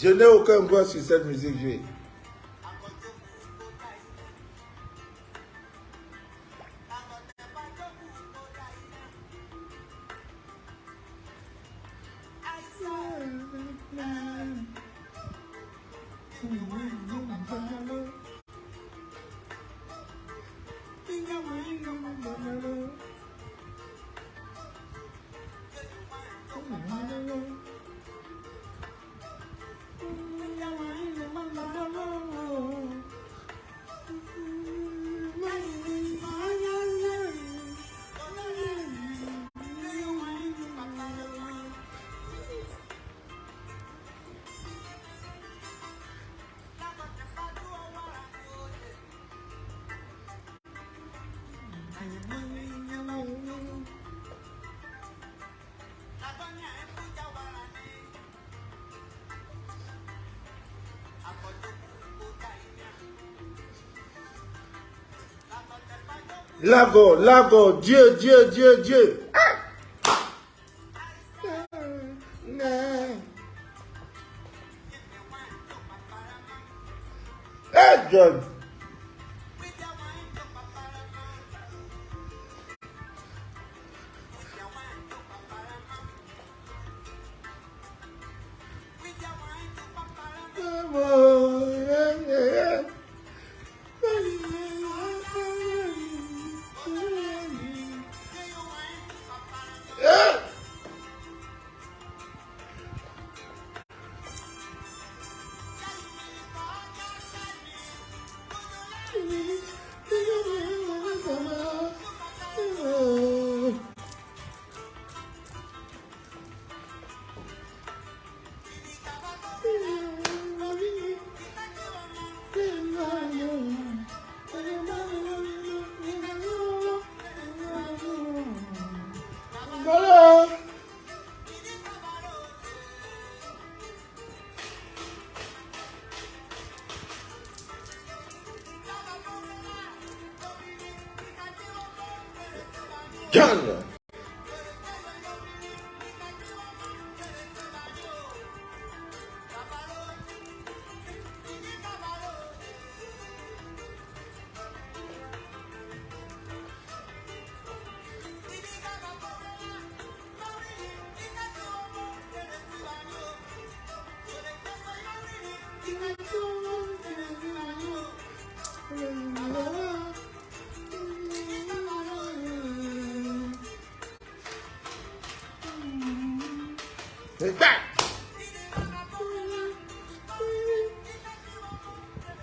Je n'ai aucun droit sur cette musique jouée. Lago, Lago, Dieu, Dieu, Dieu, Dieu. Ah! Hey, John. John.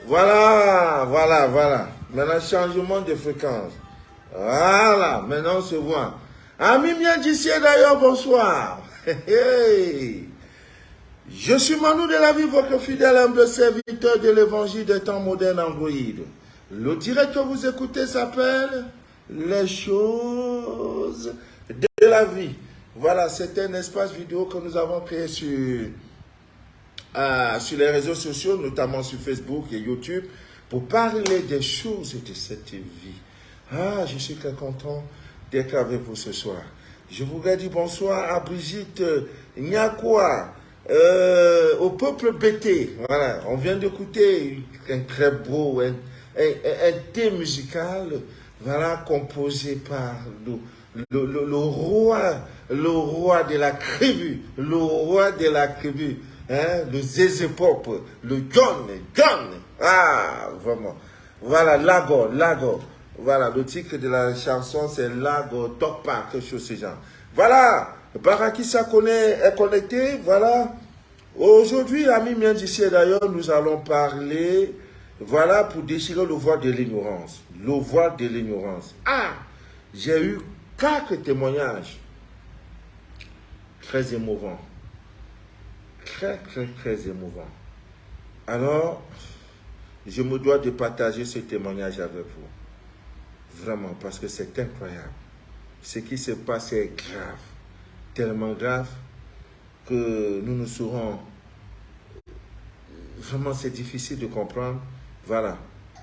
Voilà, voilà, voilà. Maintenant, changement de fréquence. Voilà, maintenant on se voit. Ami bien d'ici d'ailleurs, bonsoir. Je suis Manu de la vie, votre fidèle humble serviteur de l'évangile des temps modernes Android. Le direct que vous écoutez s'appelle Les choses de la vie. Voilà, c'est un espace vidéo que nous avons créé sur les réseaux sociaux, notamment sur Facebook et YouTube, pour parler des choses de cette vie. Ah, je suis très content d'être avec vous ce soir. Je voudrais dire bonsoir à Brigitte Nyakwa, au peuple BT. Voilà, on vient d'écouter un très beau, un thème musical, voilà, composé par le roi de la tribu, hein, le Zézé Pop, le John, ah, vraiment, voilà, Lago, voilà, le titre de la chanson, c'est Lago Topa, quelque chose de ce genre. Voilà, Barakissa est connecté, voilà. Aujourd'hui, amis miens d'ici d'ailleurs, nous allons parler, voilà, pour déchirer le voile de l'ignorance. Le voile de l'ignorance. Ah, j'ai eu 4 témoignages très émouvants. Très émouvants. Alors, je me dois de partager ce témoignage avec vous. Vraiment, parce que c'est incroyable. Ce qui se passe est grave. Tellement grave que nous saurons. Vraiment, c'est difficile de comprendre. Voilà.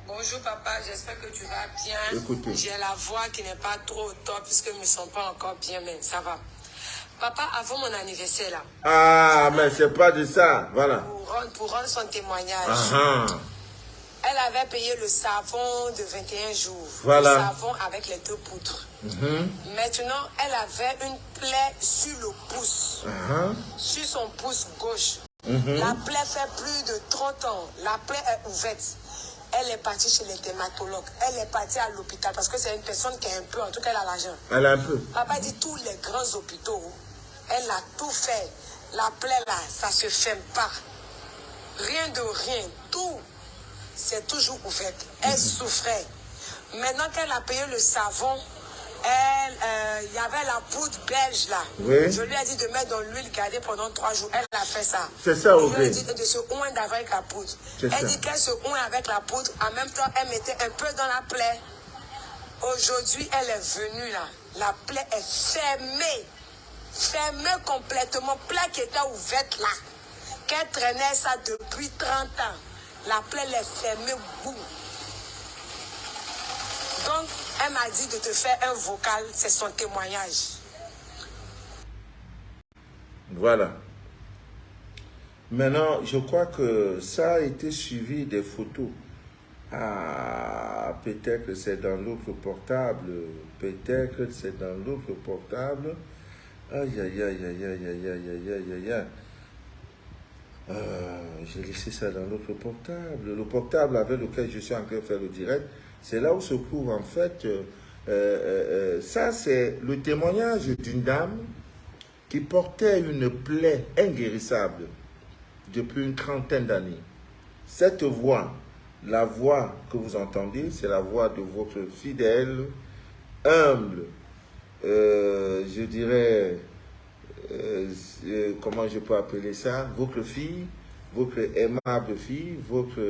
Bonjour papa, j'espère que tu vas bien. Écoutez. J'ai la voix qui n'est pas trop au top puisque je ne me sens pas encore bien, mais ça va. Papa, avant mon anniversaire, là, Ah, mais c'est pas de ça. Voilà. pour rendre son témoignage, Ah, elle avait payé le savon de 21 jours. Voilà. Le savon avec les 2 poutres. Maintenant, elle avait une plaie sur le pouce, sur son pouce gauche. La plaie fait plus de 30 ans. La plaie est ouverte. Elle est partie chez les dermatologues. Elle est partie à l'hôpital parce que c'est une personne qui est un peu, en tout cas, elle a l'argent. Elle a un peu. Papa dit tous les grands hôpitaux, elle a tout fait. La plaie là, ça se ferme pas. Rien de rien. Tout, c'est toujours ouvert. Elle souffrait. Maintenant qu'elle a payé le savon, il y avait la poudre belge là. Oui. Je lui ai dit de mettre dans l'huile, garder pendant 3 jours. Elle a fait ça. C'est ça, Je ok. lui ai dit de se oindre avec la poudre. C'est ça. Elle dit qu'elle se oint avec la poudre. En même temps, elle mettait un peu dans la plaie. Aujourd'hui, elle est venue là. La plaie est fermée. Fermée complètement. Plaie qui était ouverte là. Qu'elle traînait ça depuis 30 ans. La plaie elle est fermée. Boum. Donc, elle m'a dit de te faire un vocal. C'est son témoignage. Voilà. Maintenant, je crois que ça a été suivi des photos. Ah, peut-être que c'est dans l'autre portable. Peut-être que c'est dans l'autre portable. Aïe, aïe, aïe, aïe, aïe, aïe, aïe, aïe, aïe, aïe. J'ai laissé ça dans l'autre portable. Le portable avec lequel je suis en train de faire le direct, c'est là où se trouve en fait... ça, c'est le témoignage d'une dame qui portait une plaie inguérissable depuis une trentaine d'années. Cette voix, la voix que vous entendez, c'est la voix de votre fidèle, humble, je dirais, comment je peux appeler ça, votre fille, votre aimable fille, votre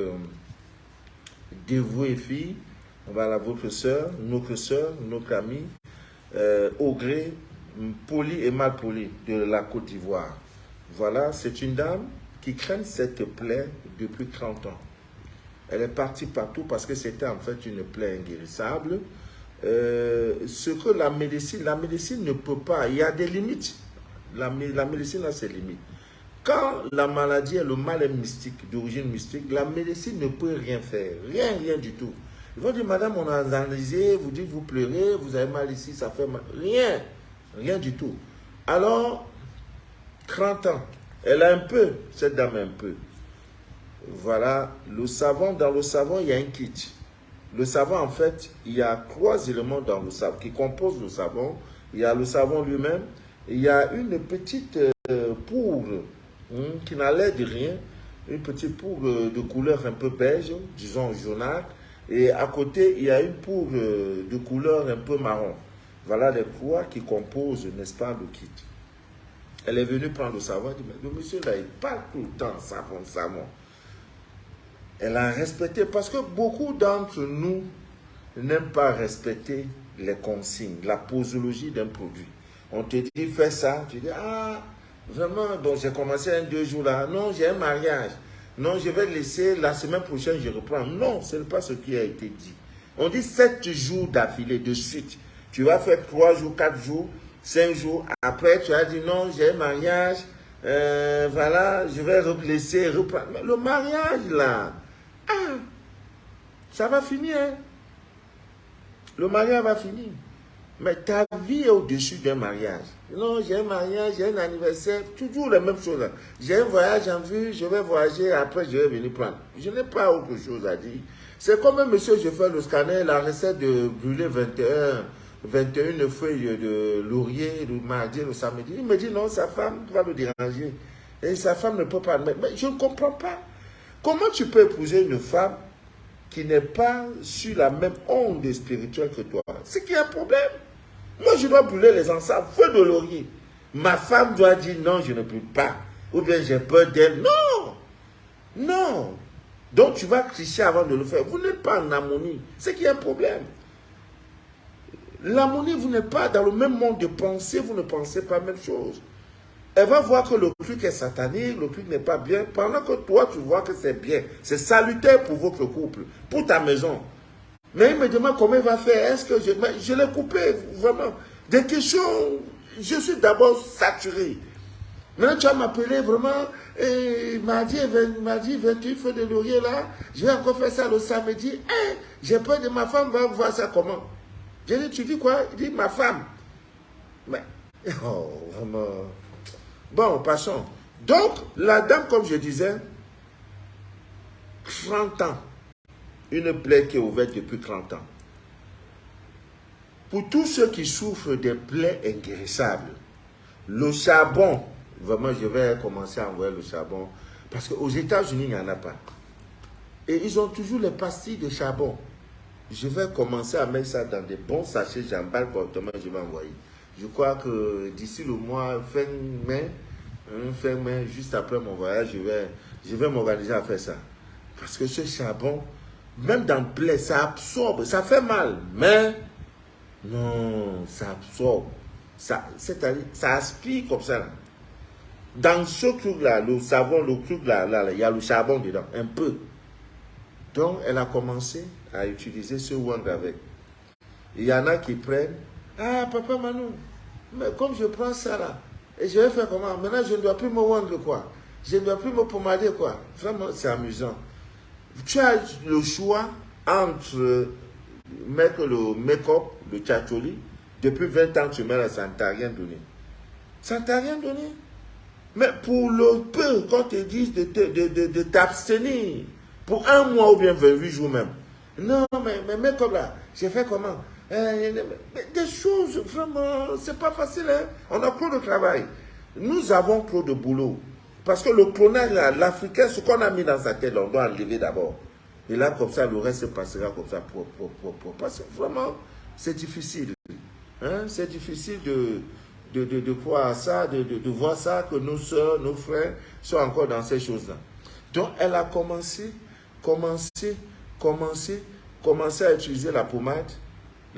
dévouée fille, voilà, votre soeur, notre amie, au gré, polie et mal polie de la Côte d'Ivoire. Voilà, c'est une dame qui craint cette plaie depuis 30 ans. Elle est partie partout parce que c'était en fait une plaie inguérissable. Ce que la médecine ne peut pas, il y a des limites. La médecine a ses limites. Quand la maladie, le mal est mystique, d'origine mystique, la médecine ne peut rien faire. Rien du tout. Ils vont dire, madame, on a analysé, vous dites, vous pleurez, vous avez mal ici, ça fait mal. Rien du tout. Alors, 30 ans, elle a un peu, cette dame a un peu. Voilà, le savon, dans le savon, il y a un kit. Le savon, en fait, il y a 3 éléments dans le savon qui composent le savon. Il y a le savon lui-même, il y a une petite poudre qui n'a l'air de rien, une petite poudre de couleur un peu beige, disons jaunâtre, et à côté, il y a une poudre de couleur un peu marron. Voilà les 3 qui composent, n'est-ce pas, le kit. Elle est venue prendre le savon, elle dit, mais le monsieur là, il parle tout le temps, savon. Elle a respecté, parce que beaucoup d'entre nous n'aiment pas respecter les consignes, la posologie d'un produit. On te dit, fais ça, tu dis, ah, vraiment, bon, j'ai commencé 2 jours là, non, j'ai un mariage, non, je vais laisser, la semaine prochaine, je reprends. Non, ce n'est pas ce qui a été dit. On dit 7 jours d'affilée, de suite. Tu vas faire 3 jours, 4 jours, 5 jours, après, tu as dit, non, j'ai un mariage, voilà, je vais laisser, reprendre. Mais le mariage là, ça va finir. Hein? Le mariage va finir. Mais ta vie est au-dessus d'un mariage. Non, j'ai un mariage, j'ai un anniversaire, toujours les mêmes choses. J'ai un voyage en vue, je vais voyager, après je vais venir prendre. Je n'ai pas autre chose à dire. C'est comme un monsieur, je fais le scanner, la recette de brûler 21 feuilles de laurier le mardi, le samedi. Il me dit non, sa femme va le déranger. Et sa femme ne peut pas. Mais je ne comprends pas. Comment tu peux épouser une femme qui n'est pas sur la même onde spirituelle que toi? C'est qu'il y a un problème. Moi, je dois brûler les encens, feu de laurier. Ma femme doit dire non, je ne peux pas. Ou bien j'ai peur d'elle. Non. Donc, tu vas tricher avant de le faire. Vous n'êtes pas en harmonie. C'est qu'il y a un problème. L'harmonie, vous n'êtes pas dans le même monde de pensée. Vous ne pensez pas la même chose. Elle va voir que le truc est satanique, le truc n'est pas bien, pendant que toi, tu vois que c'est bien. C'est salutaire pour votre couple, pour ta maison. Mais il me demande comment il va faire. Est-ce que je l'ai coupé, vraiment. Des questions, je suis d'abord saturé. Maintenant, tu vas m'appeler vraiment, mardi 28 feu de laurier là, je vais encore faire ça le samedi. J'ai peur de ma femme, va voir ça comment. J'ai dit, tu dis quoi? Il dit, ma femme. Mais, oh, vraiment. Bon, passons. Donc, la dame, comme je disais, 30 ans. Une plaie qui est ouverte depuis 30 ans. Pour tous ceux qui souffrent des plaies inguérissables, le charbon, vraiment, je vais commencer à envoyer le charbon, parce qu'aux États-Unis, il n'y en a pas. Et ils ont toujours les pastilles de charbon. Je vais commencer à mettre ça dans des bons sachets, j'emballe correctement, je vais envoyer. Je crois que d'ici le mois, fin mai, juste après mon voyage, je vais m'organiser à faire ça. Parce que ce charbon, même dans le plaie, ça absorbe, ça fait mal, mais non, ça absorbe. C'est-à-dire, ça aspire comme ça. Là. Dans ce truc-là, le savon, le truc-là, il y a le charbon dedans, un peu. Donc, elle a commencé à utiliser ce wand avec. Il y en a qui prennent, ah, papa Manu, mais comme je prends ça là, et je vais faire comment? Maintenant, je ne dois plus me wand quoi. Je ne dois plus me pommader quoi. Vraiment, c'est amusant. Tu as le choix entre mettre le make-up, le tchatcholi. Depuis 20 ans, tu mets là, ça ne t'a rien donné. Ça ne t'a rien donné. Mais pour le peu qu'on te dise de t'abstenir, pour un mois ou bien 28 jours même. Non, mais comme là, j'ai fait comment? Des choses, vraiment, c'est pas facile. Hein? On a trop de travail. Nous avons trop de boulot. Parce que le clonage, l'Africain, ce qu'on a mis dans sa tête, on doit enlever d'abord. Et là, comme ça, le reste se passera comme ça. Parce que vraiment, c'est difficile. Hein? C'est difficile de croire à ça, de voir ça, que nos soeurs, nos frères sont encore dans ces choses-là. Donc, elle a commencé à utiliser la pommade.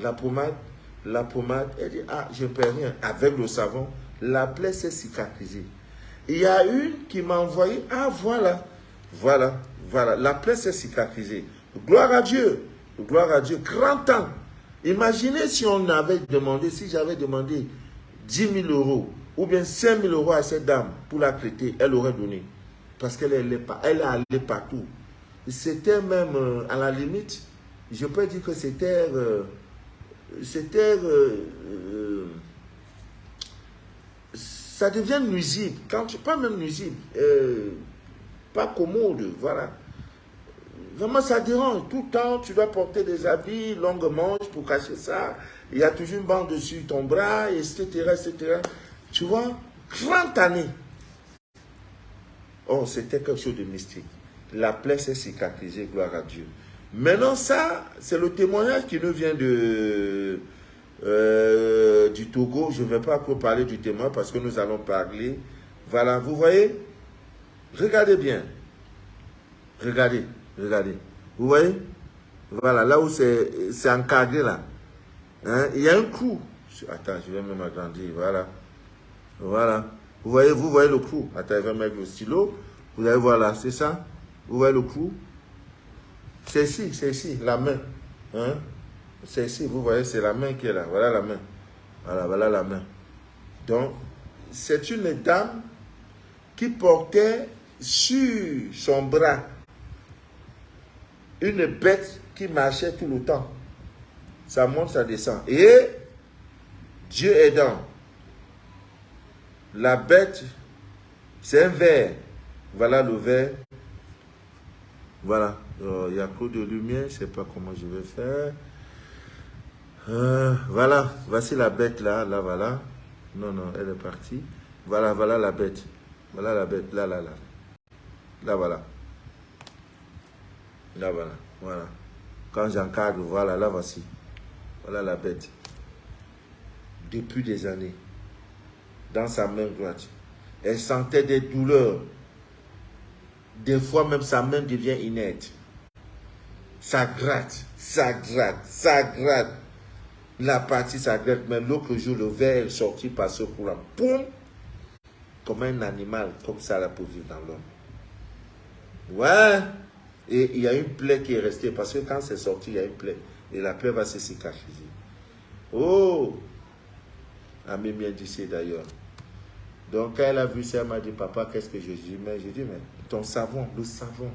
Elle dit, ah, je ne perds rien. Avec le savon, la plaie s'est cicatrisée. Il y a une qui m'a envoyé, ah, voilà, la plaie s'est cicatrisée. Gloire à Dieu, 30 ans. Imaginez si j'avais demandé 10 000 euros ou bien 5 000 euros à cette dame pour la traiter, elle aurait donné. Parce qu'elle est allée partout. C'était même, à la limite, je peux dire que ça devient nuisible. Pas même nuisible, pas commode, voilà. Vraiment, ça dérange. Tout le temps, tu dois porter des habits, longues manches pour cacher ça. Il y a toujours une bande dessus ton bras, etc., etc. Tu vois, 30 années. Oh, c'était quelque chose de mystique. La plaie s'est cicatrisée, gloire à Dieu. Maintenant, ça, c'est le témoignage qui nous vient du Togo. Je ne vais pas encore parler du témoin parce que nous allons parler. Voilà, vous voyez? Regardez bien. Regardez. Vous voyez? Voilà, là où c'est encadré là. Hein? Il y a un clou. Attends, je vais même agrandir. Voilà. Vous voyez le clou. Attends, je vais mettre le stylo. Vous allez voir là, c'est ça? Vous voyez le clou? C'est ici, la main. Hein? C'est ici, vous voyez, c'est la main qui est là. Voilà la main. Voilà la main. Donc, c'est une dame qui portait sur son bras une bête qui marchait tout le temps. Ça monte, ça descend. Et Dieu aidant, la bête, c'est un ver. Voilà le ver. Voilà. Il y a trop de lumière, je ne sais pas comment je vais faire. Voilà. Voici la bête là, voilà. Non, elle est partie. Voilà la bête. Voilà la bête, là. Là, voilà. Là, voilà. Quand j'encadre, voilà, là, voici. Voilà la bête. Depuis des années, dans sa main droite, elle sentait des douleurs. Des fois, même sa main devient inerte. Ça gratte. La partie, ça gratte. Mais l'autre jour, le verre est sorti par ce courant. Poum! Comme un animal, comme ça, là, pour vivre dans l'homme. Ouais! Et il y a une plaie qui est restée, parce que quand c'est sorti, il y a une plaie. Et la plaie va se cicatriser. Oh! Ami bien d'ici d'ailleurs. Donc, quand elle a vu ça, elle m'a dit, papa, qu'est-ce que je dis? Mais j'ai dit, mais ton savon, le savon.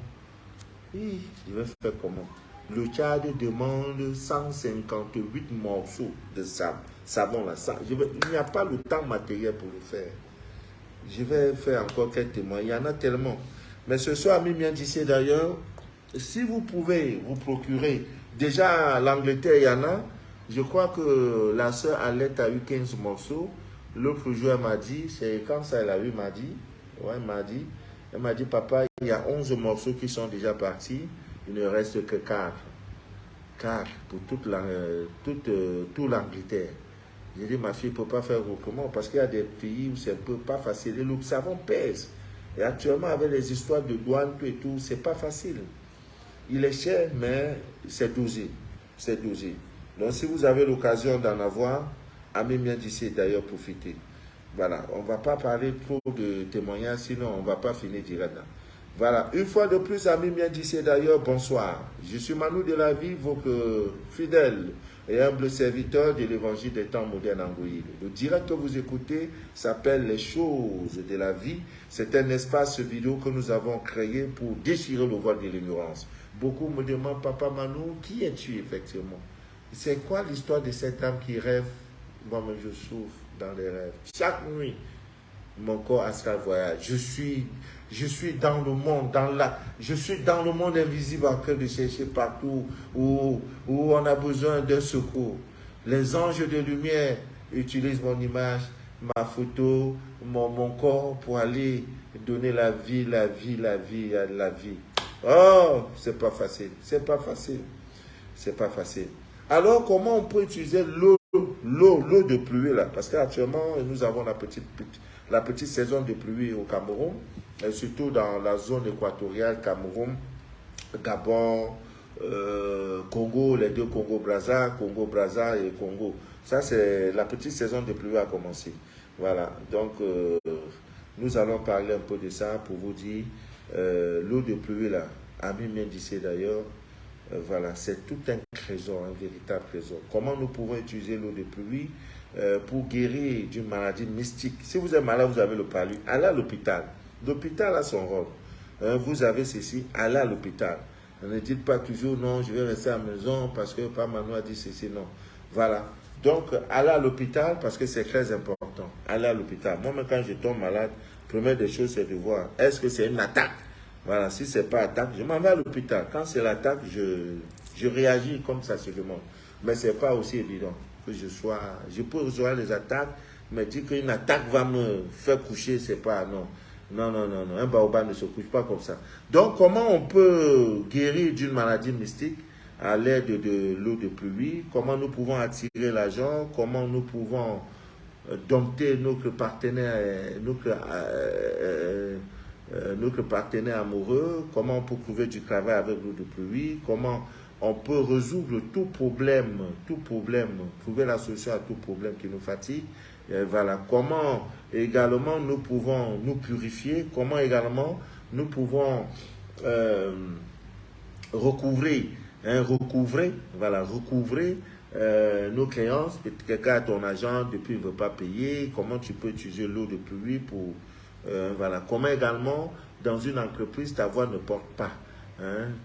Oui, je vais faire comment? Le Tchad demande 158 morceaux de savon là. Il n'y a pas le temps matériel pour le faire. Je vais faire encore quelques témoins. Il y en a tellement. Mais ce soir, Mimien d'ici d'ailleurs, si vous pouvez vous procurer, déjà l'Angleterre, il y en a. Je crois que la sœur Alette a eu 15 morceaux. L'autre jour, elle m'a dit, c'est quand ça elle a eu, elle m'a dit, papa, il y a 11 morceaux qui sont déjà partis. Il ne reste que 4. 4 pour toute l'Angleterre. J'ai dit, ma fille ne peut pas faire autrement parce qu'il y a des pays où c'est un peu pas facile. Et le savon pèse. Et actuellement, avec les histoires de douane et tout, c'est pas facile. Il est cher, mais c'est dosé. C'est dosé. Donc, si vous avez l'occasion d'en avoir, Ami bien d'ici d'ailleurs, profitez. Voilà, on ne va pas parler trop de témoignages, sinon on ne va pas finir direct là. Voilà, une fois de plus, Ami bien d'ici d'ailleurs, bonsoir. Je suis Manu de la vie, votre fidèle et humble serviteur de l'évangile des temps modernes en Goïle. Le direct que vous écoutez s'appelle Les choses de la vie. C'est un espace vidéo que nous avons créé pour déchirer le voile de l'ignorance. Beaucoup me demandent, papa Manu, qui es-tu effectivement? C'est quoi l'histoire de cette âme qui rêve? Moi-même, je souffre dans les rêves. Chaque nuit, mon corps astral voyage. Je suis dans le monde, je suis dans le monde invisible en train de chercher partout où on a besoin d'un secours. Les anges de lumière utilisent mon image, ma photo, mon corps pour aller donner la vie. Oh, c'est pas facile, c'est pas facile. Alors, comment on peut utiliser l'eau de pluie là? Parce qu'actuellement, nous avons la petite saison de pluie au Cameroun, et surtout dans la zone équatoriale, Cameroun, Gabon, Congo, les deux Congo-Brazza et Congo. Ça, c'est la petite saison de pluie a commencé. Voilà, donc nous allons parler un peu de ça pour vous dire l'eau de pluie là, Ami Mendice d'ailleurs. Voilà, c'est tout un trésor, un véritable trésor. Comment nous pouvons utiliser l'eau de pluie pour guérir d'une maladie mystique? Si vous êtes malade, vous avez le palu, allez à l'hôpital. L'hôpital a son rôle. Vous avez ceci, allez à l'hôpital. Ne dites pas toujours non, je vais rester à la maison parce que Papa Manu a dit ceci, non. Voilà. Donc, allez à l'hôpital parce que c'est très important. Allez à l'hôpital. Moi-même, quand je tombe malade, première des choses, c'est de voir est-ce que c'est une attaque? Voilà, si ce n'est pas attaque, je m'en vais à l'hôpital. Quand c'est l'attaque, je réagis comme ça sur le monde. Mais ce n'est pas aussi évident que je peux recevoir les attaques, mais dire qu'une attaque va me faire coucher, c'est pas, non. Non. Un baobab ne se couche pas comme ça. Donc, comment on peut guérir d'une maladie mystique à l'aide de l'eau de pluie? Comment nous pouvons attirer l'argent? Comment nous pouvons dompter notre partenaire amoureux, comment on peut trouver du travail avec l'eau de pluie, comment on peut résoudre tout problème, trouver la solution à tout problème qui nous fatigue. Et voilà, comment également nous pouvons nous purifier, comment également nous pouvons recouvrer nos créances. Quelqu'un a ton argent, depuis il ne veut pas payer, comment tu peux utiliser l'eau de pluie pour... voilà. Comment également, dans une entreprise, ta voix ne porte pas.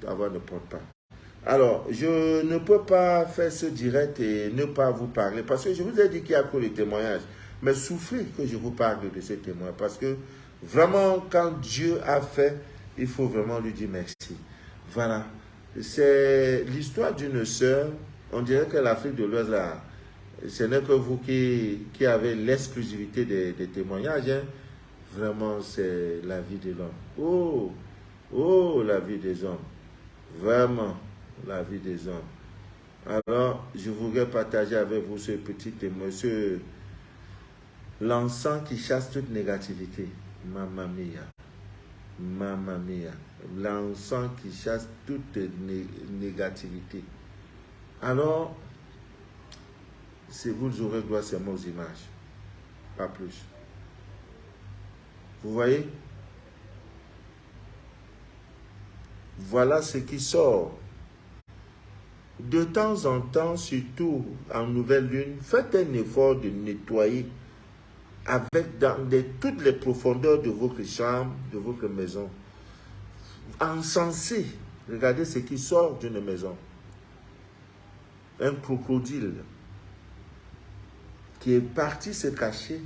Ta voix ne porte pas. Alors, je ne peux pas faire ce direct et ne pas vous parler, parce que je vous ai dit qu'il y a que les témoignages. Mais souffrez que je vous parle de ces témoins, parce que vraiment, quand Dieu a fait, il faut vraiment lui dire merci. Voilà. C'est l'histoire d'une sœur. On dirait que l'Afrique de l'Ouest, là, ce n'est que vous qui avez l'exclusivité des témoignages. Vraiment, c'est la vie de l'homme. Oh, la vie des hommes. Vraiment, la vie des hommes. Alors, je voudrais partager avec vous ce petit témoin, l'encens qui chasse toute négativité. Mamma mia. L'encens qui chasse toute négativité. Alors, si vous aurez droit seulement aux images, pas plus. Vous voyez? Voilà ce qui sort. de temps en temps, surtout en nouvelle lune, faites un effort de nettoyer avec toutes les profondeurs de votre chambre, de votre maison. Encensez. Regardez ce qui sort d'une maison. Un crocodile qui est parti se cacher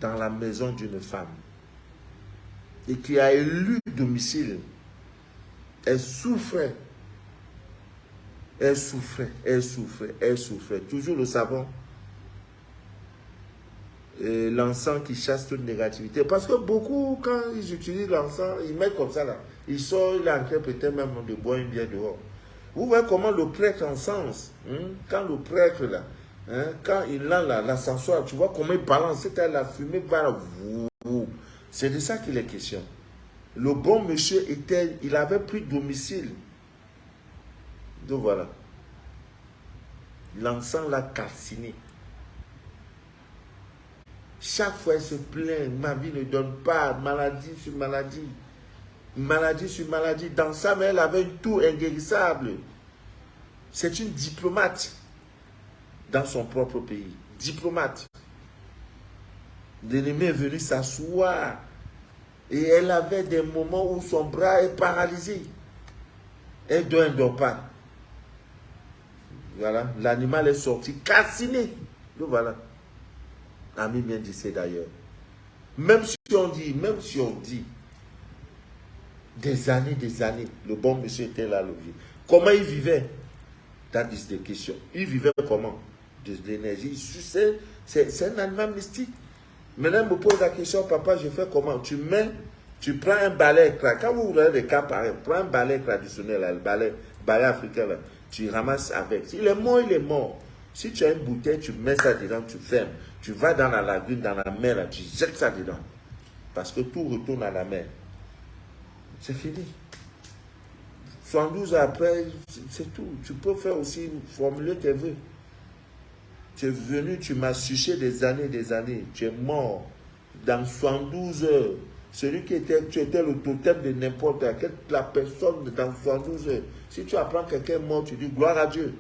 dans la maison d'une femme et qui a élu domicile. Elle souffrait. Elle souffrait, elle souffrait, elle souffrait. Toujours le savon. L'encens qui chasse toute négativité. Parce que beaucoup, quand ils utilisent l'encens, ils mettent comme ça là. Ils sortent, il est en train peut-être même de boire une bière dehors. Vous voyez comment le prêtre encense. Quand le prêtre là, quand il a l'ascensoir, tu vois comment il balance, c'est-à-dire la fumée va. C'est de ça qu'il est question. Le bon monsieur il avait pris domicile. Donc voilà. L'encens l'a calciné. Chaque fois, elle se plaint. Ma vie ne donne pas. Maladie sur maladie. Maladie sur maladie. Dans sa main, elle avait une toux inguérissable. C'est une diplomate dans son propre pays. Diplomate. L'ennemi est venu s'asseoir. Et elle avait des moments où son bras est paralysé. Elle ne dort pas. Voilà. L'animal est sorti calciné. Donc voilà. Ami bien dit c'est d'ailleurs. Même si on dit, des années, le bon monsieur était là, le vieux. Comment il vivait? That is the question. Il vivait comment? De l'énergie. C'est un animal mystique. Maintenant, me pose la question, papa, je fais comment? Tu prends un balai, quand vous avez des cas pareils, prends un balai traditionnel, là, le balai africain, là, tu ramasses avec. S'il est mort, il est mort. Si tu as une bouteille, tu mets ça dedans, tu fermes. Tu vas dans la lagune, dans la mer, là, tu jettes ça dedans. Parce que tout retourne à la mer. C'est fini. 72 après, c'est tout. Tu peux faire aussi, formuler tes vœux. Tu es venu, tu m'as suché des années. Tu es mort dans 72 heures. Tu étais le totem de n'importe quelle la personne dans 72 heures. Si tu apprends quelqu'un mort, tu dis gloire à Dieu.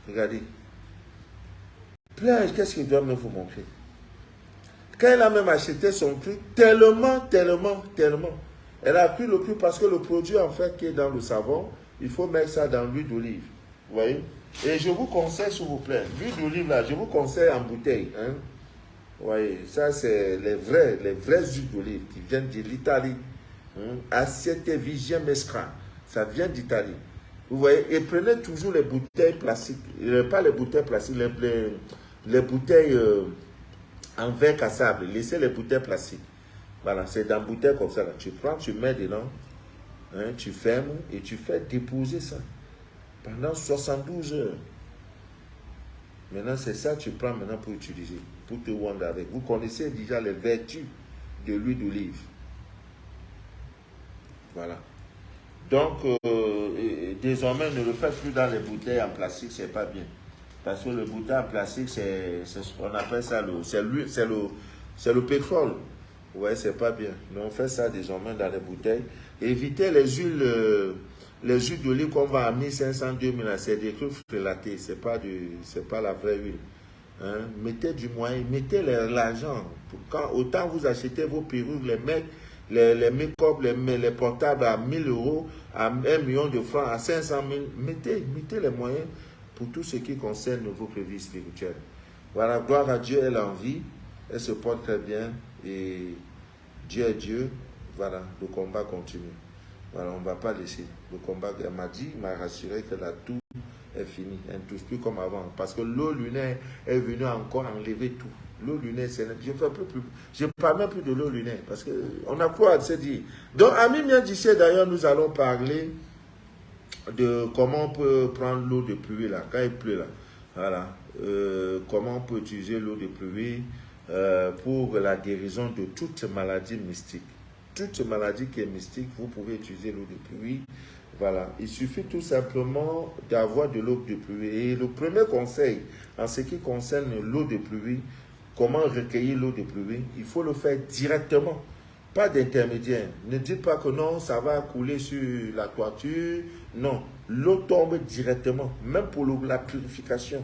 Regardez. Plein, qu'est-ce qu'il doit me vous montrer? Quand elle a même acheté son truc, tellement. Elle a pris le prix parce que le produit en fait qui est dans le savon, il faut mettre ça dans l'huile d'olive. Vous voyez? Et je vous conseille, s'il vous plaît, l'huile d'olive là, je vous conseille en bouteille. Hein? Vous voyez, ça c'est les vraies huiles d'olive qui viennent de l'Italie. Aceite Virgin Mestra, ça vient d'Italie. Vous voyez, et prenez toujours les bouteilles plastiques, pas les bouteilles plastiques, les bouteilles en verre cassable. Laissez les bouteilles plastiques. Voilà, c'est dans bouteille comme ça. Là. Tu prends, tu mets dedans, tu fermes et tu fais déposer ça pendant 72 heures. Maintenant, c'est ça que tu prends maintenant pour utiliser, pour te rendre avec. Vous connaissez déjà les vertus de l'huile d'olive. Voilà. Donc, désormais, ne le faites plus dans les bouteilles en plastique, c'est pas bien. Parce que le bouteille en plastique, on appelle ça c'est le pétrole. Ouais, c'est pas bien. Mais on fait ça désormais dans les bouteilles. Évitez les huiles d'olive qu'on vend à 1500, 2000, c'est des trucs frélatés. C'est pas la vraie huile. Hein? Mettez du moyen, mettez l'argent. Autant vous achetez vos perruques, les make-up, les portables à 1000 €, à 1 million de francs, à 500 000. Mettez les moyens pour tout ce qui concerne votre vie spirituelle. Voilà, gloire à Dieu, elle a envie, elle se porte très bien et Dieu est Dieu. Voilà, le combat continue. Voilà, on ne va pas laisser. Le combat, elle m'a rassuré que la toux est finie. Elle ne touche plus comme avant. Parce que l'eau lunaire est venue encore enlever tout. L'eau lunaire, je ne parle même plus de l'eau lunaire. Parce qu'on a quoi à se dire. Donc, Ami bien d'ici, d'ailleurs, nous allons parler de comment on peut prendre l'eau de pluie là, quand il pleut là. Voilà. Comment on peut utiliser l'eau de pluie pour la guérison de toute maladie mystique. Toute maladie qui est mystique, vous pouvez utiliser l'eau de pluie. Voilà. Il suffit tout simplement d'avoir de l'eau de pluie. Et le premier conseil, en ce qui concerne l'eau de pluie, comment recueillir l'eau de pluie, il faut le faire directement. Pas d'intermédiaire. Ne dites pas que non, ça va couler sur la toiture. Non. l'eau tombe directement, même pour la purification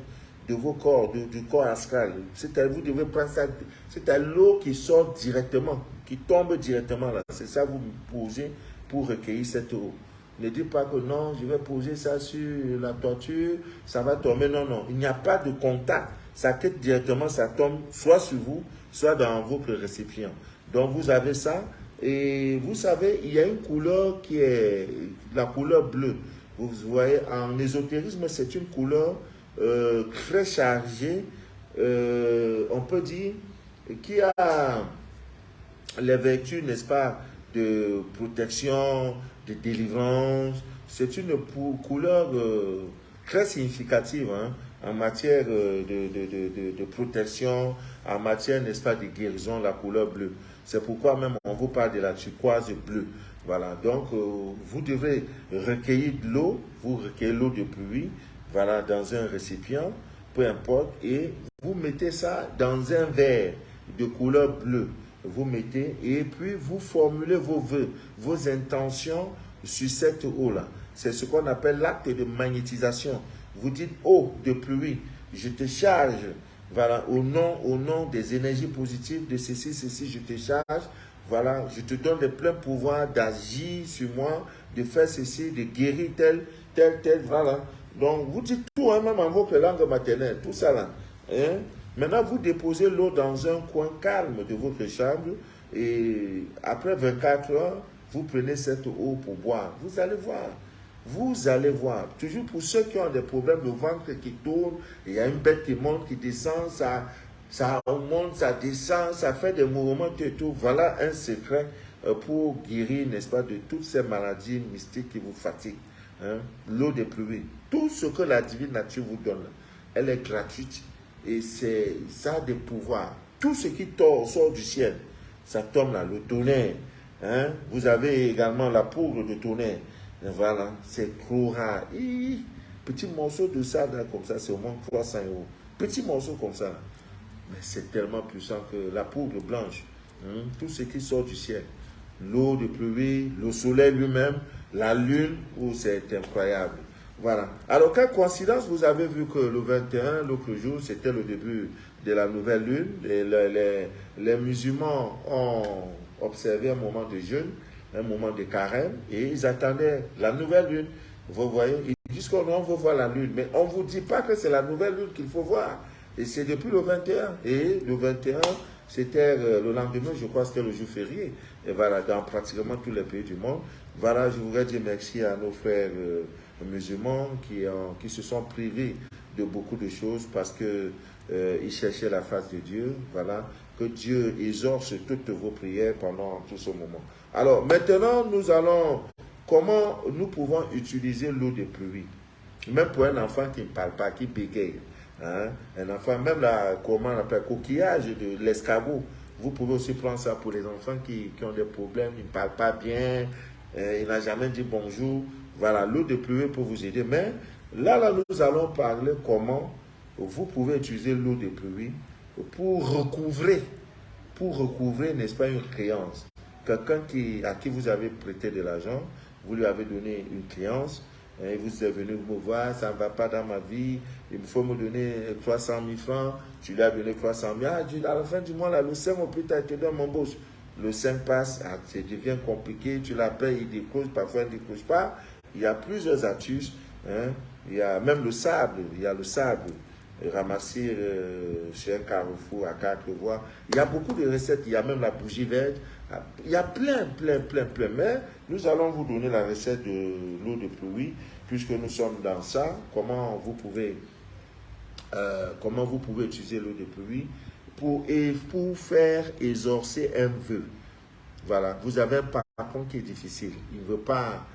de vos corps, du corps astral. Vous devez prendre ça, c'est l'eau qui sort directement, qui tombe directement là. C'est ça que vous posez pour recueillir cette eau. Ne dites pas que non, je vais poser ça sur la toiture, ça va tomber. Non, non, il n'y a pas de contact. Ça quitte directement, ça tombe soit sur vous, soit dans votre récipient. Donc vous avez ça, et vous savez, il y a une couleur qui est la couleur bleue. Vous voyez, en ésotérisme, c'est une couleur très chargée, on peut dire, qui a les vertus, n'est-ce pas, de protection, de délivrance. C'est une couleur très significative hein, en matière de protection, en matière, n'est-ce pas, de guérison, la couleur bleue. C'est pourquoi même on vous parle de la turquoise bleue. Voilà, donc vous devrez recueillir de l'eau, vous recueillez l'eau de pluie, voilà, dans un récipient, peu importe, et vous mettez ça dans un verre de couleur bleue. Vous mettez, et puis vous formulez vos vœux, vos intentions sur cette eau-là. C'est ce qu'on appelle l'acte de magnétisation. Vous dites, eau de pluie, je te charge, voilà, au nom des énergies positives de ceci, je te charge. Voilà, je te donne le plein pouvoir d'agir sur moi, de faire ceci, de guérir tel, voilà. Donc, vous dites tout, hein, même en votre langue maternelle, tout ça là. Hein? Maintenant, vous déposez l'eau dans un coin calme de votre chambre et après 24 heures, vous prenez cette eau pour boire. Vous allez voir. Vous allez voir. Toujours pour ceux qui ont des problèmes de ventre qui tourne, il y a une bête qui monte, qui descend, ça monte, ça descend, ça fait des mouvements et tout. Voilà un secret pour guérir, n'est-ce pas, de toutes ces maladies mystiques qui vous fatiguent. Hein? L'eau de pluie. Tout ce que la divine nature vous donne, elle est gratuite et ça a des pouvoirs. Tout ce qui sort du ciel, ça tombe là, le tonnerre. Hein? Vous avez également la poudre de tonnerre. Voilà, c'est trop rare. Petit morceau de ça, là, comme ça, c'est au moins 300 €. Petit morceau comme ça. Mais c'est tellement puissant que la poudre blanche, hein, tout ce qui sort du ciel, l'eau de pluie, le soleil lui-même, la lune, c'est incroyable. Voilà. Alors, quelle coïncidence, vous avez vu que le 21, l'autre jour, c'était le début de la nouvelle lune. Et les musulmans ont observé un moment de jeûne, un moment de carême, et ils attendaient la nouvelle lune. Vous voyez, ils disent qu'on veut voir la lune, mais on ne vous dit pas que c'est la nouvelle lune qu'il faut voir. Et c'est depuis le 21. Et le 21, c'était le lendemain, je crois, c'était le jour férié. Et voilà, dans pratiquement tous les pays du monde. Voilà, je voudrais dire merci à nos frères musulmans qui se sont privés de beaucoup de choses parce que ils cherchaient la face de Dieu. Voilà, que Dieu exauce toutes vos prières pendant tout ce moment. Alors, maintenant, nous allons, comment nous pouvons utiliser l'eau de pluie, même pour un enfant qui ne parle pas, qui bégaye. Hein? Un enfant, même la, comment on appelle, coquillage de l'escargot. Vous pouvez aussi prendre ça pour les enfants qui ont des problèmes, ils ne parlent pas bien, il n'a jamais dit bonjour. Voilà, l'eau de pluie peut vous aider. Mais là, nous allons parler comment vous pouvez utiliser l'eau de pluie pour recouvrer, n'est-ce pas, une créance. Quelqu'un à qui vous avez prêté de l'argent, vous lui avez donné une créance, et vous êtes venu me voir, ça ne va pas dans ma vie, il faut me donner 300 000 francs, tu lui as donné 300 000, à la fin du mois, là, le 5 au plus tard, il te donne mon boss. Le 5 passe, ça devient compliqué, tu l'appelles, il décroche, parfois il ne décroche pas. Il y a plusieurs astuces, hein. Il y a même le sable, ramasser chez un carrefour à 4 voies. Il y a beaucoup de recettes, il y a même la bougie verte. Il y a plein. Mais nous allons vous donner la recette de l'eau de pluie, puisque nous sommes dans ça. Comment vous pouvez utiliser l'eau de pluie pour faire exaucer un vœu. Voilà, vous avez un patron qui est difficile. Il veut pas,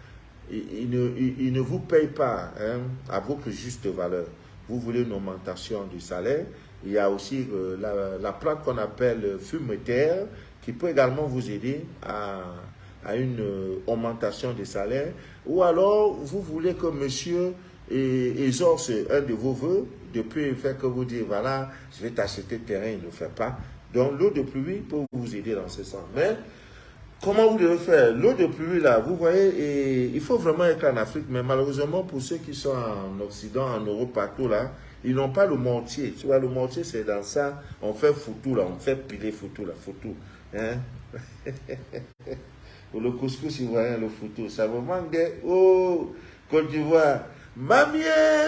il ne vous paye pas hein, à votre juste valeur. Vous voulez une augmentation du salaire. Il y a aussi la plante qu'on appelle fumeterre qui peut également vous aider à une augmentation du salaire. Ou alors, vous voulez que monsieur exauce un de vos vœux, depuis le fait que vous dites, voilà, je vais t'acheter terrain, il ne le fait pas. Donc, l'eau de pluie peut vous aider dans ce sens. Mais Comment vous devez faire? L'eau de pluie, là, vous voyez, et il faut vraiment être en Afrique, mais malheureusement, pour ceux qui sont en Occident, en Europe, partout, là, ils n'ont pas le mortier. Tu vois, le mortier, c'est dans ça, on fait foutu, là, on fait piler foutu, là, foutu. Hein? Pour le couscous ivoirien, le foutu, ça vous manque des... Oh, Côte d'Ivoire. Mamie,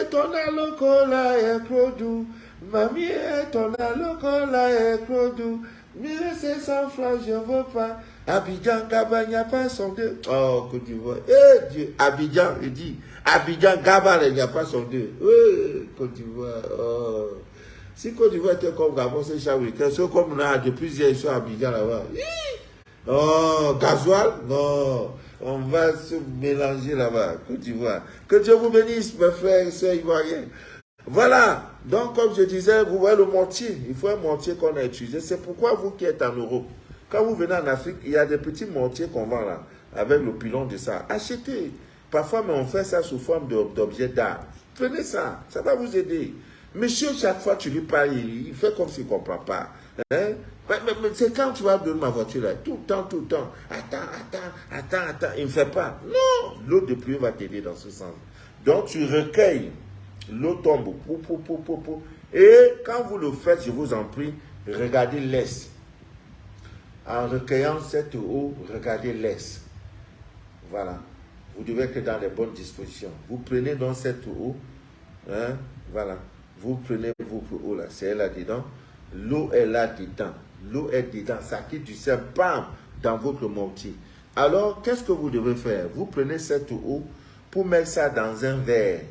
ton alocola est crodou. Mamie, ton alocola est crodou. 1500 francs, je ne veux pas. Abidjan, Gaba, il n'y a pas son deux. Oh, Côte d'Ivoire. Eh Dieu, Abidjan, il dit. Abidjan, Gaba, il n'y a pas son deux. Oui, Côte d'Ivoire. Oh. Si Côte d'Ivoire était comme Gabon, c'est chaque week-end. C'est comme on a depuis hier, ils sont à Abidjan là-bas. Oh, gasoil? Non. On va se mélanger là-bas, Côte d'Ivoire. Que Dieu vous bénisse, mes frères et sœurs ivoiriens. Voilà. Donc, comme je disais, vous voyez le mortier. Il faut un mortier qu'on a utilisé. C'est pourquoi vous qui êtes en Europe, quand vous venez en Afrique, il y a des petits mortiers qu'on vend là, avec le pilon de ça. Achetez. Parfois, mais on fait ça sous forme d'objet d'art. Prenez ça. Ça va vous aider. Monsieur, chaque fois tu lui parles, il fait comme s'il ne comprend pas. Hein? Mais c'est quand tu vas donner ma voiture là, tout le temps. Attends, il ne fait pas. Non, l'eau de pluie va t'aider dans ce sens. Donc tu recueilles, l'eau tombe, et quand vous le faites, je vous en prie, regardez l'est. En recueillant cette eau, regardez l'est. Voilà. Vous devez être dans les bonnes dispositions. Vous prenez donc cette eau, hein, voilà. Vous prenez votre eau là, c'est là-dedans. L'eau est là-dedans. L'eau est dedans. Ça quitte du sel, bam, dans votre mortier. Alors, qu'est-ce que vous devez faire? Vous prenez cette eau pour mettre ça dans un verre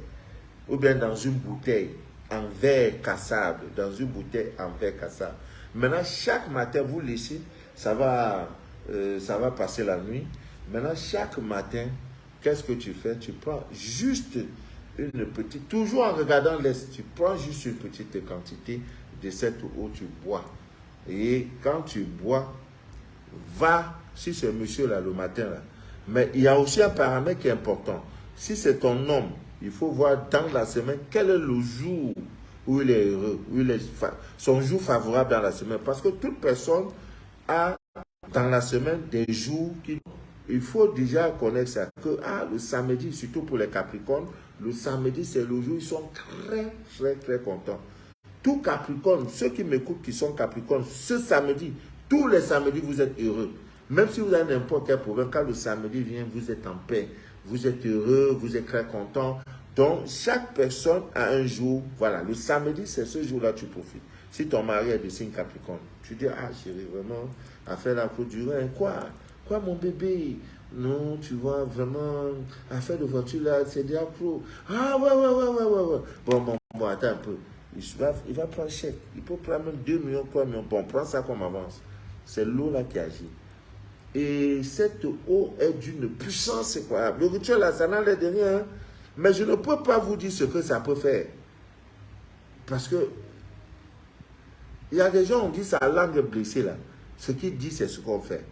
ou bien dans une bouteille en verre cassable. Dans une bouteille en verre cassable. Maintenant, chaque matin, vous laissez, ça va passer la nuit. Maintenant, chaque matin, qu'est-ce que tu fais? Tu prends juste une petite, toujours en regardant l'est, tu prends juste une petite quantité de cette eau, tu bois. Et quand tu bois, va, si c'est monsieur là le matin là, mais il y a aussi un paramètre qui est important. Si c'est ton homme, il faut voir dans la semaine quel est le jour où il est heureux, où il est son jour favorable dans la semaine. Parce que toute personne a dans la semaine des jours qui... Il faut déjà connaître ça, que le samedi, surtout pour les Capricornes, le samedi, c'est le jour où ils sont très contents. Tout Capricorne, ceux qui m'écoutent qui sont Capricornes, ce samedi, tous les samedis, vous êtes heureux. Même si vous avez n'importe quel problème, quand le samedi vient, vous êtes en paix. Vous êtes heureux, vous êtes très content. Donc, chaque personne a un jour, voilà, le samedi, c'est ce jour-là que tu profites. Si ton mari est de signe Capricorne, tu dis, chérie, vraiment, affaire la cour du rein, quoi, mon bébé? Non, tu vois, vraiment, affaire de voiture là, c'est déjà pro. Ouais. Bon, attends un peu. Il va prendre chèque. Il peut prendre même 2 millions, 3 millions. Bon, prends ça comme avance. C'est l'eau là qui agit. Et cette eau est d'une puissance incroyable. Le rituel là, ça n'enlève de rien. Hein? Mais je ne peux pas vous dire ce que ça peut faire. Parce que il y a des gens, on dit sa langue est blessée là. Ce qu'il dit, c'est ce qu'on fait.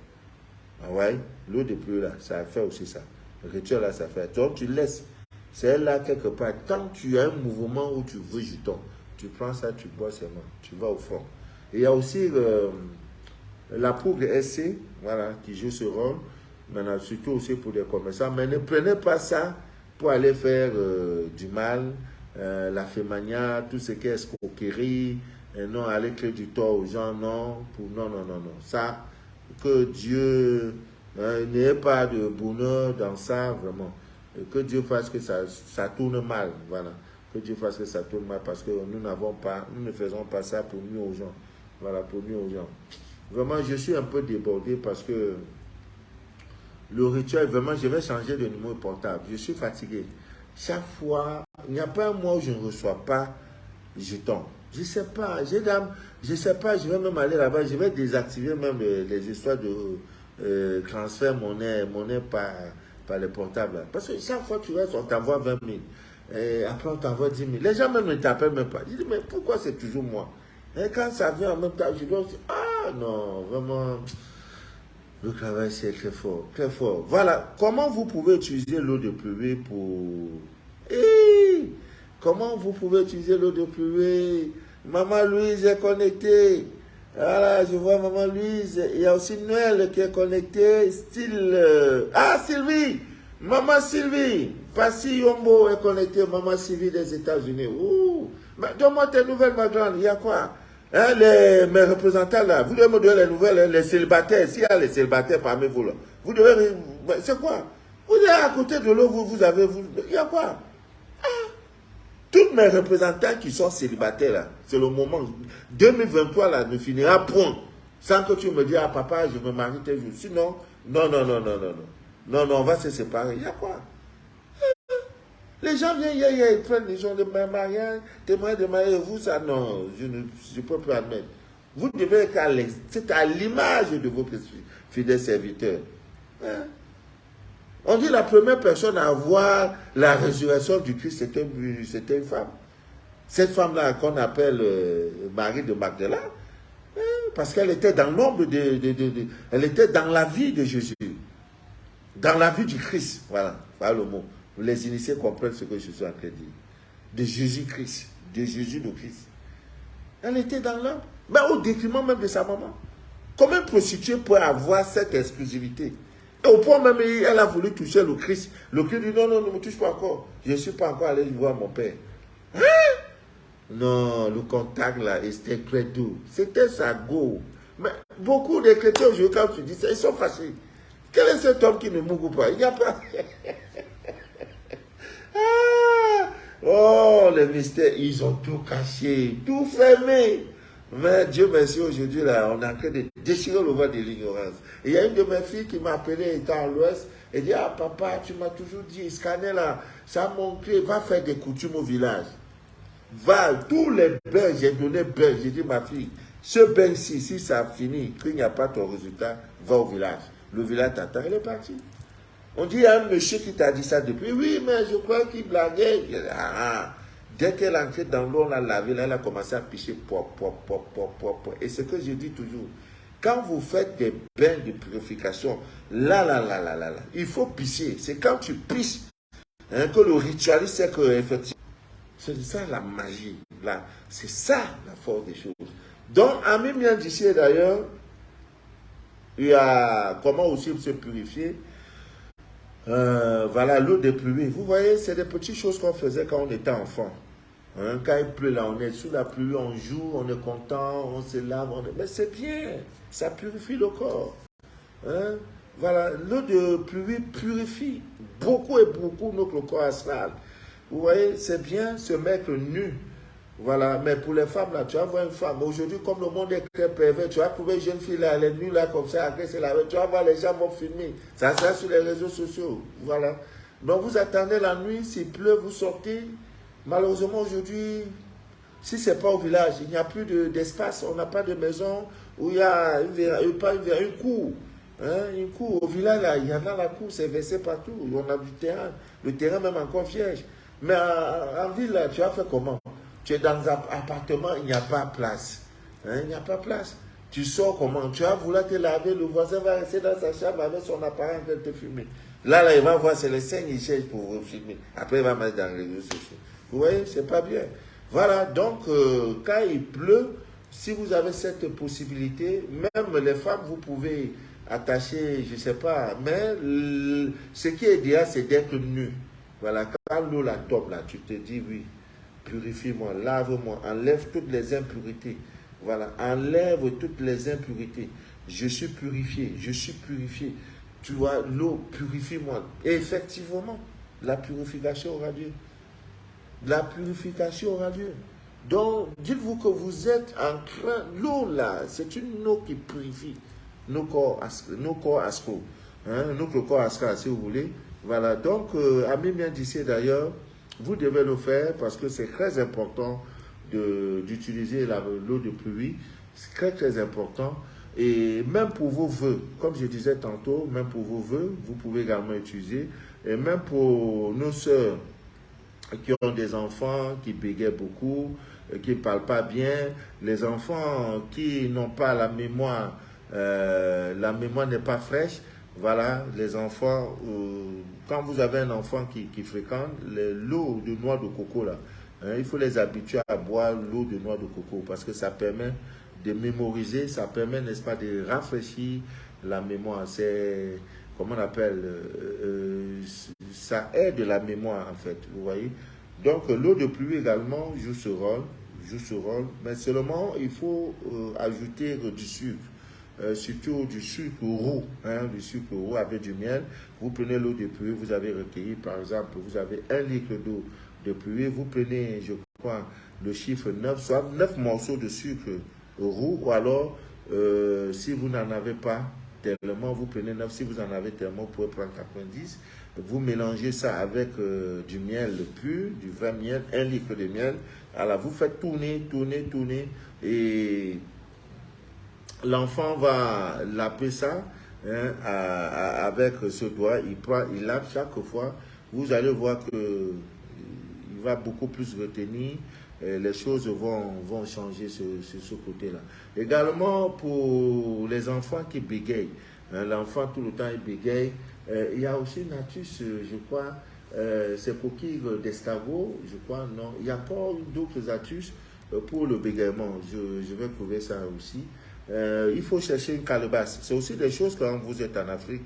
Ah ouais, l'eau de pluie là, ça fait aussi ça. Le rituel là, ça fait. Donc tu laisses. C'est là quelque part. Quand tu as un mouvement où tu veux jeton, tu prends ça, tu bois seulement. Tu vas au fond. Et il y a aussi la poudre SC, voilà, qui joue ce rôle. Maintenant, surtout aussi pour les commerçants. Mais ne prenez pas ça pour aller faire du mal. La fémania, tout ce qui est escroquerie. Non, aller créer du tort aux gens, non. Non. Ça, que Dieu n'ait pas de bonheur dans ça, vraiment. Que Dieu fasse que ça tourne mal, voilà. Que Dieu fasse que ça tourne mal, parce que nous ne faisons pas ça pour nuire aux gens. Voilà, pour nuire aux gens. Vraiment, je suis un peu débordé parce que le rituel, vraiment, je vais changer de numéro portable. Je suis fatigué. Chaque fois, il n'y a pas un mois où je ne reçois pas jeton. Je ne sais pas, je vais même aller là-bas, je vais désactiver même les histoires de transfert monnaie par les portables. Parce que chaque fois que tu restes, on t'envoie 20 000. Et après, on t'envoie 10 000. Les gens même ne t'appellent même pas. Je dis, mais pourquoi c'est toujours moi? Et quand ça vient en même temps, je dois dire, non, vraiment, le travail, c'est très fort, très fort. Voilà, comment vous pouvez utiliser l'eau de pluie pour... Comment vous pouvez utiliser l'eau de pluie? Maman Louise est connectée. Voilà, je vois Maman Louise. Il y a aussi Noël qui est connecté. Style... Ah, Sylvie! Maman Sylvie! Passy Yombo est connecté. Maman Sylvie des États-Unis. Ouh! Donne-moi tes nouvelles, ma grande. Il y a quoi? Hein, mes représentants là, vous devez me donner les nouvelles, hein, les célibataires. S'il y a les célibataires parmi vous là, vous devez... C'est quoi? Vous êtes à côté de l'eau, vous avez... il y a quoi? Tous mes représentants qui sont célibataires, là, c'est le moment. 2023, là, ne finira point. Sans que tu me dises, ah papa, je me marie tel jour. Sinon, non. Non, on va se séparer. Il y a quoi? Les gens viennent, ils prennent les gens de mariage, témoins de mariage, et vous, ça, non, je ne peux plus admettre. Vous devez être c'est à l'image de vos fidèles serviteurs. Hein? On dit la première personne à voir la résurrection du Christ, c'était une femme. Cette femme-là qu'on appelle Marie de Magdala, hein, parce qu'elle était dans l'ombre elle était dans la vie de Jésus. Dans la vie du Christ. Voilà le mot. Les initiés comprennent ce que je suis en train de dire. De Jésus-Christ. De Jésus le Christ. Elle était dans l'ombre. Mais au détriment même de sa maman. Comment une prostituée peut avoir cette exclusivité? Et au point même, elle a voulu toucher le Christ. Le Christ dit, non, ne me touche pas encore. Je ne suis pas encore allé voir mon père. Hein? Non, le contact là, c'était très doux. C'était sa go. Mais beaucoup de chrétiens aujourd'hui, quand tu dis ça, ils sont fâchés. Quel est cet homme qui ne mourra pas? Il n'y a pas... Ah! Oh, les mystères, ils ont tout caché, tout fermé. Mais Dieu merci, aujourd'hui, là, on est en train de déchirer le voile de l'ignorance. Il y a une de mes filles qui m'a appelé, étant à l'ouest, et dit, ah papa, tu m'as toujours dit, scanner là, ça a montré, va faire des coutumes au village. Va, tous les bains, j'ai donné bain, j'ai dit, ma fille, ce bain-ci, si ça finit, qu'il n'y a pas ton résultat, va au village. Le village t'attend, elle est partie. On dit, il y a un monsieur qui t'a dit ça depuis. Oui, mais je crois qu'il blaguait. Dès qu'elle est entrée dans l'eau, on l'a lavé, elle a commencé à picher. Et ce que je dis toujours, quand vous faites des bains de purification, là, il faut pisser. C'est quand tu pisses hein, que le ritualiste sait que, effectivement, c'est ça la magie. C'est ça la force des choses. Donc, à même bien d'ici d'ailleurs, il y a comment aussi se purifier. Voilà, l'eau des pluies. Vous voyez, c'est des petites choses qu'on faisait quand on était enfant. Hein, quand il pleut là, on est sous la pluie, on joue, on est content, on se lave. Mais c'est bien, ça purifie le corps. Hein? Voilà, l'eau de pluie purifie beaucoup et beaucoup notre corps astral. Vous voyez, c'est bien se mettre nu. Voilà, mais pour les femmes là, tu vas voir une femme. Aujourd'hui, comme le monde est très pervers, tu vas trouver une jeune fille là, elle est nue là, comme ça, après c'est là. Tu vas voir, les gens vont filmer. Ça sera sur les réseaux sociaux. Voilà. Donc vous attendez la nuit, s'il pleut, vous sortez. Malheureusement, aujourd'hui, si ce n'est pas au village, il n'y a plus d'espace, on n'a pas de maison où il y a une cour. Hein, une cour. Au village, là, il y en a la cour, c'est versé partout. On a du terrain. Le terrain même encore vierge. Mais en ville, là, tu as fait comment? Tu es dans un appartement, il n'y a pas place. Hein, il n'y a pas place. Tu sors comment? Tu vas vouloir te laver, le voisin va rester dans sa chambre avec son appareil en train de te filmer. Là, il va voir, c'est les scènes, il cherche pour vous filmer. Après, il va mettre dans les réseaux sociaux. Vous voyez, c'est pas bien. Voilà, donc, quand il pleut, si vous avez cette possibilité, même les femmes, vous pouvez attacher, je ne sais pas, mais ce qui est idéal, c'est d'être nu. Voilà, quand l'eau la tombe, là, tu te dis, oui, purifie-moi, lave-moi, enlève toutes les impurités. Voilà, enlève toutes les impurités. Je suis purifié, je suis purifié. Tu vois, l'eau, purifie-moi. Et effectivement, la purification aura lieu. La purification aura lieu. Donc, dites-vous que vous êtes en train, l'eau là, c'est une eau qui purifie nos corps astraux. Hein, notre corps astral, si vous voulez. Voilà, donc, Ami bien d'ici d'ailleurs, vous devez le faire parce que c'est très important d'utiliser l'eau de pluie. C'est très, très important. Et même pour vos vœux, comme je disais tantôt, même pour vos vœux, vous pouvez également utiliser. Et même pour nos sœurs qui ont des enfants qui bégayent beaucoup, qui ne parlent pas bien, les enfants qui n'ont pas la mémoire n'est pas fraîche. Voilà, les enfants, quand vous avez un enfant qui fréquente l'eau de noix de coco, là, hein, il faut les habituer à boire l'eau de noix de coco parce que ça permet de mémoriser, ça permet, n'est-ce pas, de rafraîchir la mémoire. C'est, comment on appelle, ça aide la mémoire, en fait, vous voyez. Donc, l'eau de pluie également joue ce rôle, mais seulement, il faut ajouter du sucre. Surtout du sucre roux, du sucre roux avec du miel. Vous prenez l'eau de pluie, vous avez recueilli, par exemple, vous avez 1 litre d'eau de pluie, vous prenez, je crois, le chiffre 9, soit 9 morceaux de sucre roux, ou alors, si vous n'en avez pas tellement, vous prenez 9, si vous en avez tellement, vous pouvez prendre 90, vous mélangez ça avec du miel pur, du vrai miel, 1 litre de miel, alors vous faites tourner, et l'enfant va laper ça avec ce doigt, il lape chaque fois. Vous allez voir que il va beaucoup plus retenir. Les choses vont changer sur ce côté-là. Également pour les enfants qui bégayent. L'enfant tout le temps il bégaye. Il y a aussi Natus, je crois, c'est coquille d'escargot, je crois, non. Il y a encore d'autres astuces pour le bégaiement. Je vais trouver ça aussi. Il faut chercher une calebasse. C'est aussi des choses quand vous êtes en Afrique.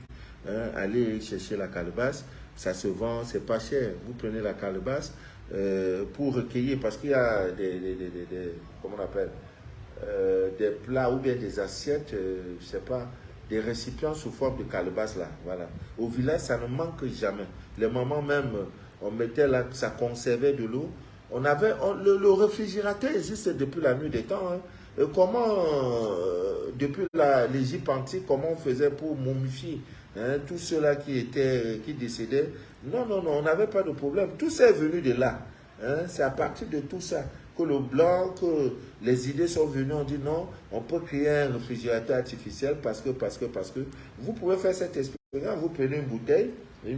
Allez chercher la calebasse. Ça se vend, c'est pas cher. Vous prenez la calebasse pour recueillir, parce qu'il y a comment on appelle, des plats ou bien des assiettes, je sais pas, des récipients sous forme de calebasse là. Voilà. Au village, ça ne manque jamais. Les mamans même, on mettait là, ça conservait de l'eau. On avait le réfrigérateur existe depuis la nuit des temps. Depuis l'Égypte antique, comment on faisait pour momifier tous ceux-là qui décédaient? Non, on n'avait pas de problème. Tout ça est venu de là. C'est à partir de tout ça que le blanc, que les idées sont venues. On dit non, on peut créer un réfrigérateur artificiel parce que vous pouvez faire cette expérience. Vous prenez une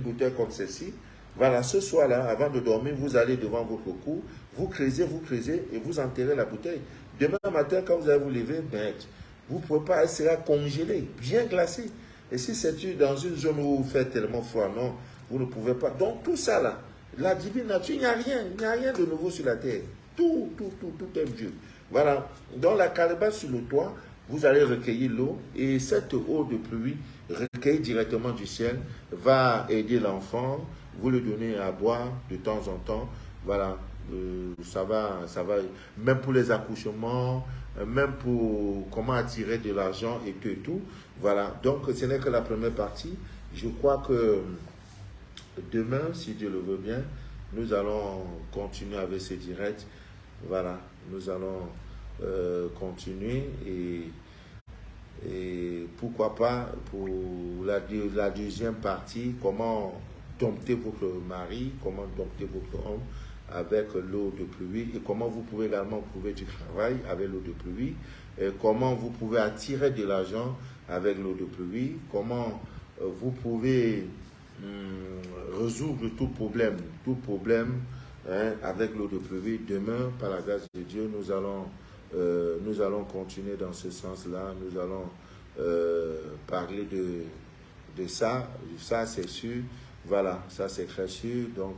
bouteille comme celle-ci. Voilà, ce soir-là, avant de dormir, vous allez devant votre cou, vous creusez et vous enterrez la bouteille. Demain matin, quand vous allez vous lever, vous ne pouvez pas, elle sera congelée, bien glacée. Et si c'est dans une zone où il fait tellement froid, non, vous ne pouvez pas. Donc tout ça là, la divine nature, il n'y a rien de nouveau sur la terre. Tout est Dieu. Voilà, dans la calebasse sur le toit, vous allez recueillir l'eau et cette eau de pluie recueillie directement du ciel va aider l'enfant. Vous le donnez à boire de temps en temps. Voilà, ça va, même pour les accouchements, même pour comment attirer de l'argent et tout. Voilà, donc ce n'est que la première partie. Je crois que demain, si Dieu le veut bien, nous allons continuer avec ces directs. Voilà, nous allons continuer et pourquoi pas pour la deuxième partie, comment dompter votre mari, comment dompter votre homme avec l'eau de pluie et comment vous pouvez également trouver du travail avec l'eau de pluie, et comment vous pouvez attirer de l'argent avec l'eau de pluie, comment vous pouvez résoudre tout problème avec l'eau de pluie. Demain, par la grâce de Dieu, nous allons continuer dans ce sens-là. Nous allons parler de ça. Ça, c'est sûr. Voilà, ça, c'est très sûr. Donc,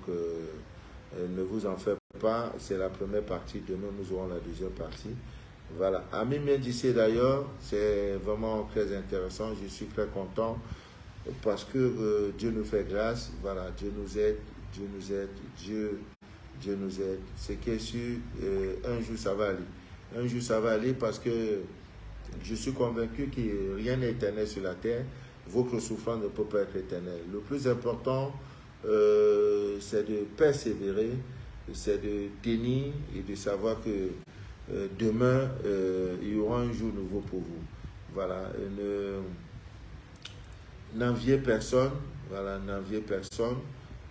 ne vous en faites pas. C'est la première partie. Demain, nous aurons la deuxième partie. Voilà. Ami Mendice, d'ailleurs, c'est vraiment très intéressant. Je suis très content parce que Dieu nous fait grâce. Voilà, Dieu nous aide. Dieu nous aide. Ce qui est sûr, un jour ça va aller. Un jour ça va aller parce que je suis convaincu que rien n'est éternel sur la terre. Votre souffrance ne peut pas être éternelle. Le plus important, c'est de persévérer, c'est de tenir et de savoir que demain, il y aura un jour nouveau pour vous. Voilà. N'enviez personne. Voilà, n'enviez personne.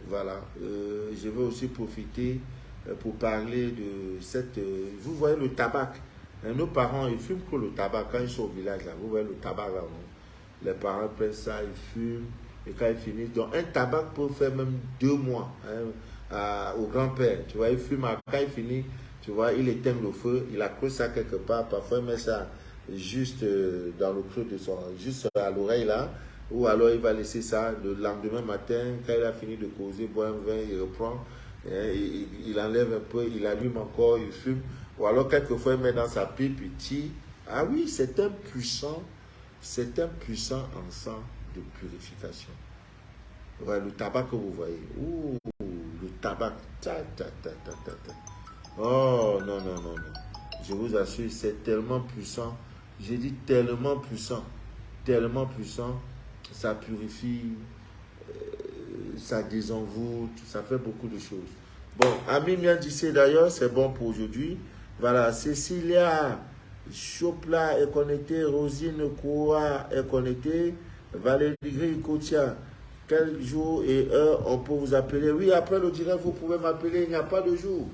Voilà, je vais aussi profiter pour parler de cette... vous voyez le tabac. Nos parents, ils fument que le tabac quand ils sont au village. Là, vous voyez le tabac là. Les parents prennent ça, ils fument. Et quand ils finissent, donc un tabac peut faire même 2 mois au grand-père. Tu vois, il fume. Quand il finit, tu vois, il éteint le feu. Il accroche ça quelque part. Parfois, il met ça juste dans le creux de son... juste à l'oreille là. Ou alors il va laisser ça le lendemain matin, quand il a fini de causer, boire un vin, il reprend, il enlève un peu, il allume encore, il fume. Ou alors quelquefois il met dans sa pipe, il tire, Ah oui, c'est un puissant encens de purification. Ouais, le tabac que vous voyez. Ouh, le tabac. Oh, non, non, non, non. Je vous assure, c'est tellement puissant. J'ai dit tellement puissant. Tellement puissant. Ça purifie, ça désenvoûte, ça fait beaucoup de choses. Bon, Ami Miandissé d'ailleurs, c'est bon pour aujourd'hui. Voilà, Cécilia Chopla est connectée, Rosine Koua est connectée, Valérie Kotia, quel jour et heure on peut vous appeler? Oui, après le direct, vous pouvez m'appeler, il n'y a pas de jour.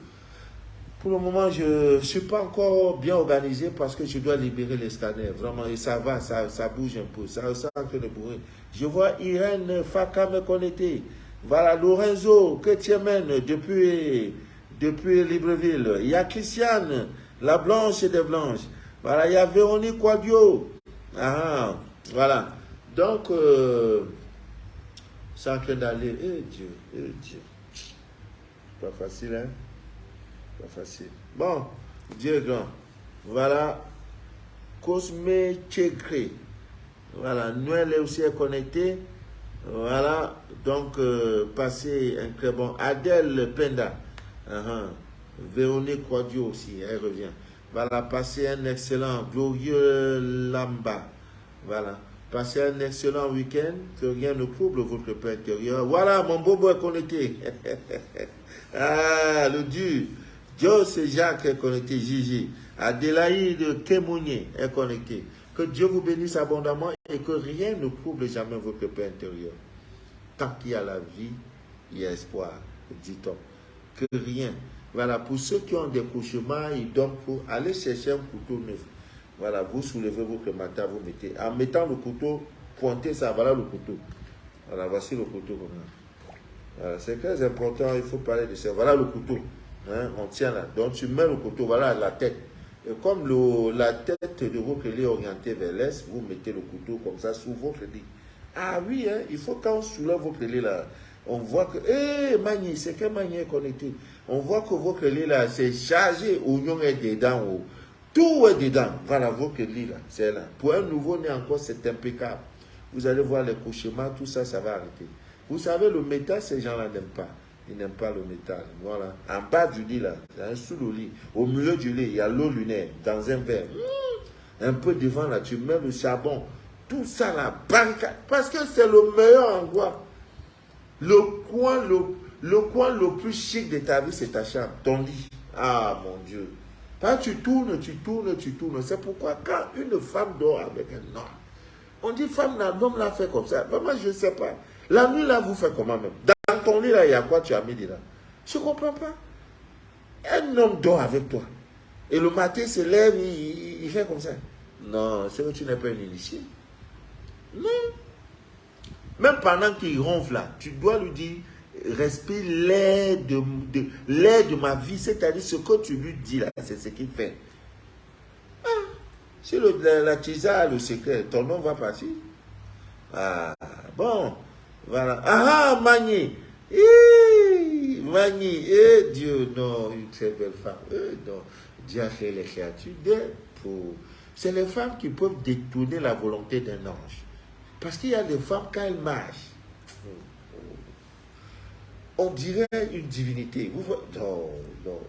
Pour le moment, je ne suis pas encore bien organisé parce que je dois libérer les scanners. Vraiment, et ça va, ça bouge un peu. Ça en train de bouger. Je vois Irène Faka me connecter. Voilà, Lorenzo, que tu mènes depuis Libreville. Il y a Christiane, la blanche et des blanches. Voilà, il y a Véronique Quadio. Ah, voilà. Donc, c'est en train d'aller. Eh Dieu. Pas facile, hein? Pas facile. Bon, Dieu est grand. Voilà. Cosme Tchekre. Voilà. Noël est aussi connecté. Voilà. Donc, passez un très bon. Adèle Penda. Véronique Quadio aussi. Elle revient. Voilà. Passez un excellent. Glorieux Lamba. Voilà. Passez un excellent week-end. Que rien ne trouble votre paix intérieur. Voilà. Mon bobo est connecté. Ah, le dur. Dieu, Jacques est connecté, Gigi. Adélaïde Kemounier est connecté. Que Dieu vous bénisse abondamment et que rien ne trouble jamais votre paix intérieure. Tant qu'il y a la vie, il y a espoir, dit-on. Que rien. Voilà, pour ceux qui ont des cauchemars, ils dorment pour aller chercher un couteau neuf. Voilà, vous soulevez votre matin, vous mettez. En mettant le couteau, pointez ça, voilà le couteau. Voilà, voici le couteau. Voilà, c'est très important, il faut parler de ça. Voilà le couteau. Hein, on tient là. Donc tu mets le couteau, voilà la tête. Et comme la tête de votre lit est orientée vers l'est, vous mettez le couteau comme ça sous votre lit. Ah oui, hein, il faut quand on soulève votre lit là, on voit que, Magni, c'est que Magni est connecté. On voit que votre lit là, c'est chargé, oignon est dedans, tout est dedans. Voilà, votre lit là, c'est là. Pour un nouveau-né encore, c'est impeccable. Vous allez voir les cauchemars, tout ça, ça va arrêter. Vous savez, le métal, ces gens-là n'aiment pas. Ils n'aiment pas le métal. Voilà. En bas du lit, là, sous le lit, au milieu du lit, il y a l'eau lunaire dans un verre. Un peu devant, là, tu mets le charbon. Tout ça, là, barricade. Parce que c'est le meilleur endroit. Le coin le plus chic de ta vie, c'est ta chambre, ton lit. Ah, mon Dieu. Quand tu tournes. C'est pourquoi quand une femme dort avec un homme, on dit femme, l'homme l'a fait comme ça. Vraiment, je ne sais pas. La nuit, là, vous faites comment même? Dans ton lit, là, il y a quoi tu as mis là? Je ne comprends pas. Un homme dort avec toi. Et le matin, il se lève, il fait comme ça. Non, c'est que tu n'es pas un initié. Non. Même pendant qu'il ronfle là, tu dois lui dire, respire l'air de ma vie, c'est-à-dire ce que tu lui dis là, c'est ce qu'il fait. Ah, si la tisane, le secret, ton nom va partir. Ah, bon. Voilà. Ah, Magni. Magni. Dieu, non, une très belle femme. Non. Dieu a fait les créatures pour. C'est les femmes qui peuvent détourner la volonté d'un ange. Parce qu'il y a des femmes, quand elles marchent, on dirait une divinité. Vous voyez? Non, non.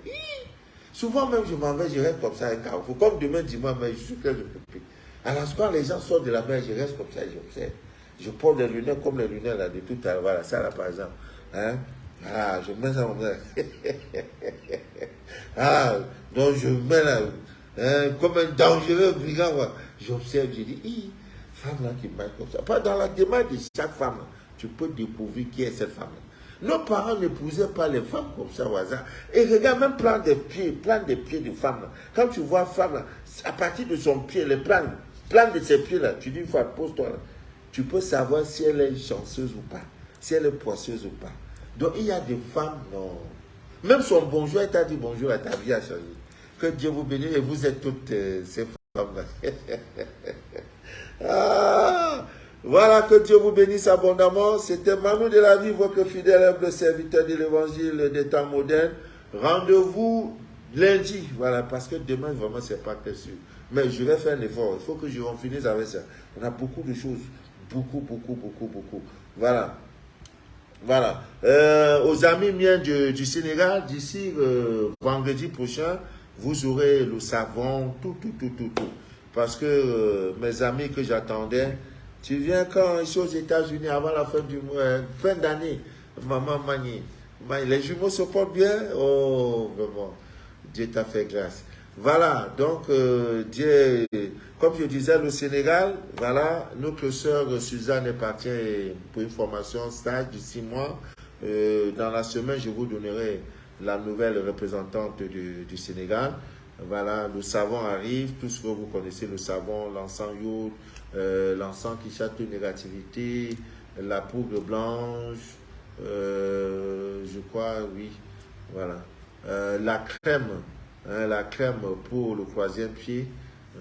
Souvent même, je m'en vais, je reste comme ça à un carrefour. Comme demain, dimanche, je suis très occupé. Alors, quand les gens sortent de la mer, je reste comme ça, j'observe. Je porte des lunettes comme les lunettes là, de tout à l'heure. Voilà, ça là par exemple. Hein? Ah, je mets ça comme ça. Ah, donc je mets là, hein, comme un dangereux brigand. J'observe, je dis, femme là qui marche comme ça. Pas dans la démarche de chaque femme, tu peux découvrir qui est cette femme là. Nos parents n'épousaient pas les femmes comme ça au hasard. Et regarde, même plein des pieds de femmes là. Quand tu vois femme là, à partir de son pied, les plans de ses pieds là, tu dis, pose-toi là. Tu peux savoir si elle est chanceuse ou pas, si elle est poisseuse ou pas. Donc il y a des femmes, non. Même son bonjour, elle t'a dit bonjour, ta vie a changé. Que Dieu vous bénisse et vous êtes toutes ces femmes-là. Ah, voilà, que Dieu vous bénisse abondamment. C'était Manu de la vie, votre fidèle humble serviteur de l'évangile des temps modernes. Rendez-vous Lundi, voilà, parce que demain, vraiment, c'est pas très sûr. Mais je vais faire un effort. Il faut que je finisse avec ça. On a beaucoup de choses. Beaucoup. Voilà. Voilà. Aux amis miens du Sénégal, d'ici vendredi prochain, vous aurez le savon, tout. Parce que mes amis que j'attendais, tu viens quand ici aux États-Unis avant la fin du mois, fin d'année, maman Mani. Les jumeaux se portent bien. Oh, vraiment. Dieu t'a fait grâce. Voilà, donc, Dieu, comme je disais, le Sénégal, voilà, notre sœur Suzanne est partie pour une formation stage de 6 mois. Dans la semaine, je vous donnerai la nouvelle représentante du Sénégal. Voilà, le savon arrive, tout ce que vous connaissez, le savon, l'encens Yod, l'encens qui chatte une négativité, la poudre blanche, je crois, oui, voilà. La crème pour le troisième pied,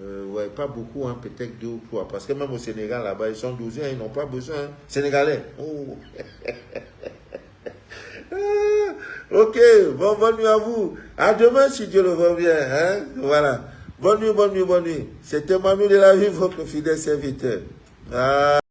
ouais, pas beaucoup, hein, peut-être 2 ou 3, parce que même au Sénégal, là-bas, ils sont 12 ans, ils n'ont pas besoin, hein. Sénégalais. Oh. Ok, bonne nuit à vous. À demain, si Dieu le veut bien, hein, voilà. Bonne nuit. C'était Manu de la vie, votre fidèle serviteur. Ah.